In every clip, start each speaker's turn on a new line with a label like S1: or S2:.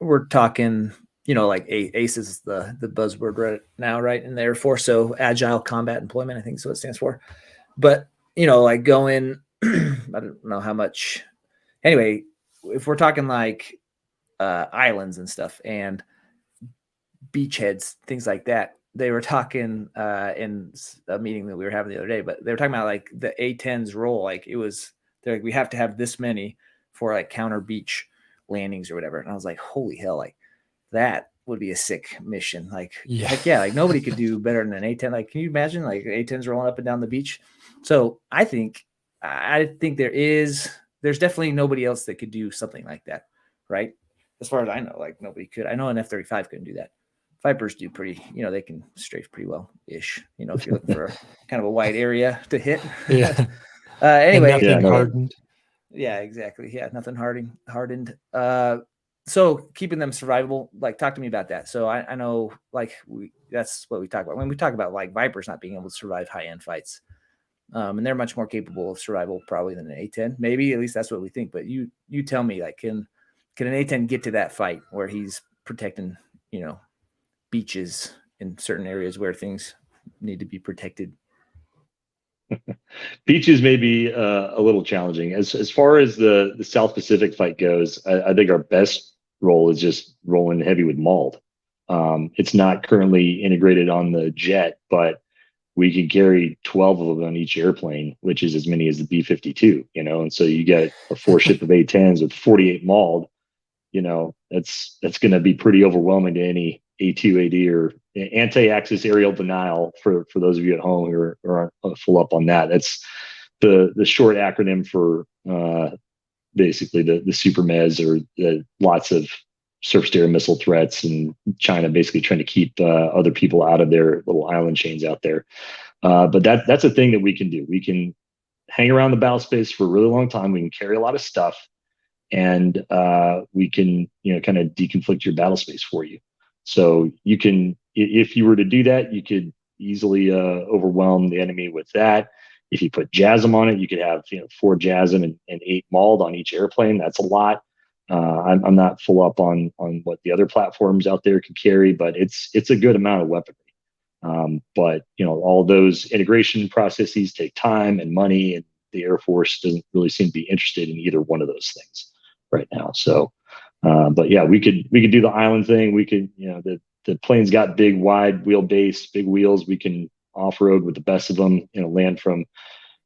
S1: we're talking, like ACE is the buzzword right now, right, in the Air Force. So Agile Combat Employment, I think is what it stands for. But, like going, I don't know how much. Anyway, if we're talking like islands and stuff and beachheads, things like that, they were talking in a meeting that we were having the other day, but they were talking about like the A-10's role. Like they're like, we have to have this many for like counter beach landings or whatever. And I was like, holy hell, like that would be a sick mission. Like, heck yeah, like nobody could do better than an A-10. Like, can you imagine like A-10s rolling up and down the beach? So I think there's definitely nobody else that could do something like that, right? As far as I know, like nobody could. I know an F-35 couldn't do that. Vipers do pretty, they can strafe pretty well-ish, if you're looking for kind of a wide area to hit.
S2: Yeah.
S1: Anyway.
S2: Nothing hardened.
S1: Yeah, exactly. Yeah, nothing hardened. So keeping them survivable, like talk to me about that. So I know like that's what we talk about when we talk about like Vipers not being able to survive high-end fights. And they're much more capable of survival probably than an A-10. Maybe at least that's what we think. But you tell me, like, can an A-10 get to that fight where he's protecting, beaches in certain areas where things need to be protected?
S3: Beaches may be a little challenging. As far as the South Pacific fight goes, I think our best role is just rolling heavy with mauled. It's not currently integrated on the jet, but we can carry 12 of them on each airplane, which is as many as the B-52, and so you get a 4-ship of A-10s with 48 mauled, that's going to be pretty overwhelming to any A2AD or anti-axis aerial denial for those of you at home who are full up on that. That's the short acronym for basically the super MES, or lots of surface-to-air missile threats, and China basically trying to keep other people out of their little island chains out there. But that's a thing that we can do. We can hang around the battle space for a really long time. We can carry a lot of stuff, and we can kind of deconflict your battle space for you. So you can, if you were to do that, you could easily overwhelm the enemy with that. If you put JASM on it, you could have 4 JASM and 8 mauled on each airplane. That's a lot. I'm not full up on what the other platforms out there can carry, but it's a good amount of weaponry. But all those integration processes take time and money, and the Air Force doesn't really seem to be interested in either one of those things right now. So, but yeah, we could do the island thing. We could, the plane's got big, wide wheelbase, big wheels. We can off-road with the best of them, land from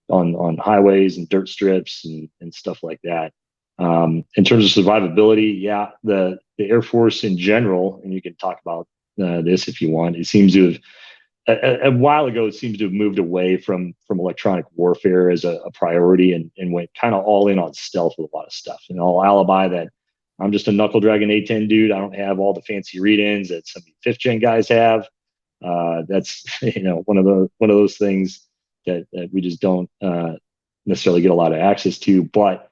S3: on highways and dirt strips and stuff like that. In terms of survivability, yeah, the Air Force in general, and you can talk about this if you want, it seems to have, a while ago, it seems to have moved away from electronic warfare as a priority and went kind of all in on stealth with a lot of stuff. And I'll alibi that I'm just a knuckle dragging A-10 dude. I don't have all the fancy read-ins that some 5th gen guys have. That's one of those things that we just don't necessarily get a lot of access to. But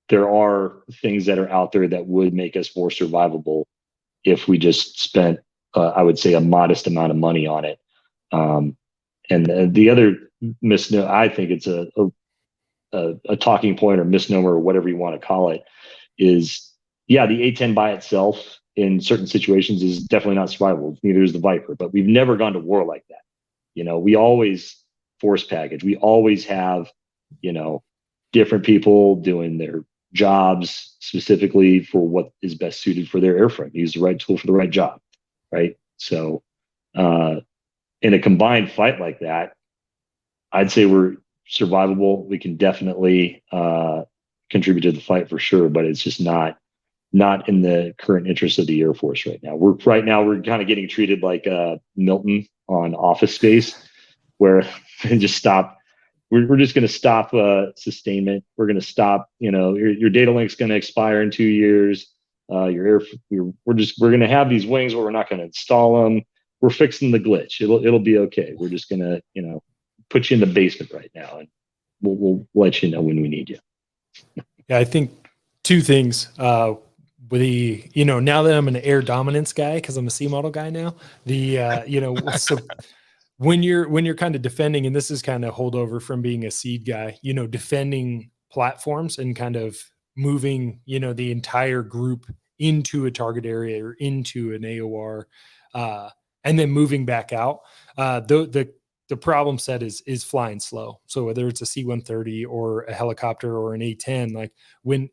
S3: there are things that are out there that would make us more survivable if we just spent, I would say, a modest amount of money on it. And the other misnomer, I think it's a talking point or misnomer or whatever you want to call it, is, yeah, the A-10 by itself in certain situations is definitely not survivable. Neither is the Viper, but we've never gone to war like that. We always force package. We always have, different people doing their jobs specifically for what is best suited for their airframe. Use the right tool for the right job, right? So in a combined fight like that, I'd say we're survivable. We can definitely contribute to the fight for sure, but it's just not in the current interest of the Air Force right now. We're kind of getting treated like Milton on Office Space, where just stop. We're just going to stop sustainment. We're going to stop. Your data link's going to expire in 2 years. We're going to have these wings where we're not going to install them. We're fixing the glitch. It'll be okay. We're just going to put you in the basement right now, and we'll let you know when we need you.
S2: Yeah, I think 2 things. With now that I'm an air dominance guy, because I'm a C model guy now, so when you're kind of defending, and this is kind of holdover from being a seed guy, defending platforms and kind of moving, the entire group into a target area or into an AOR, and then moving back out. The problem set is flying slow. So whether it's a C-130 or a helicopter or an A-10, like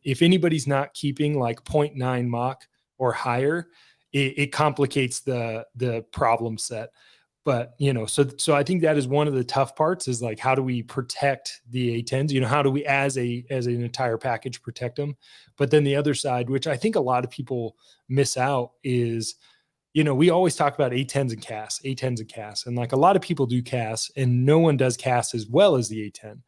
S2: if anybody's not keeping like 0.9 Mach or higher, it complicates the problem set. But, so I think that is one of the tough parts, is like, how do we protect the A-10s? How do we, as an entire package, protect them? But then the other side, which I think a lot of people miss out, is, we always talk about A-10s and CAS, A-10s and CAS. And like, a lot of people do CAS, and no one does CAS as well as the A-10.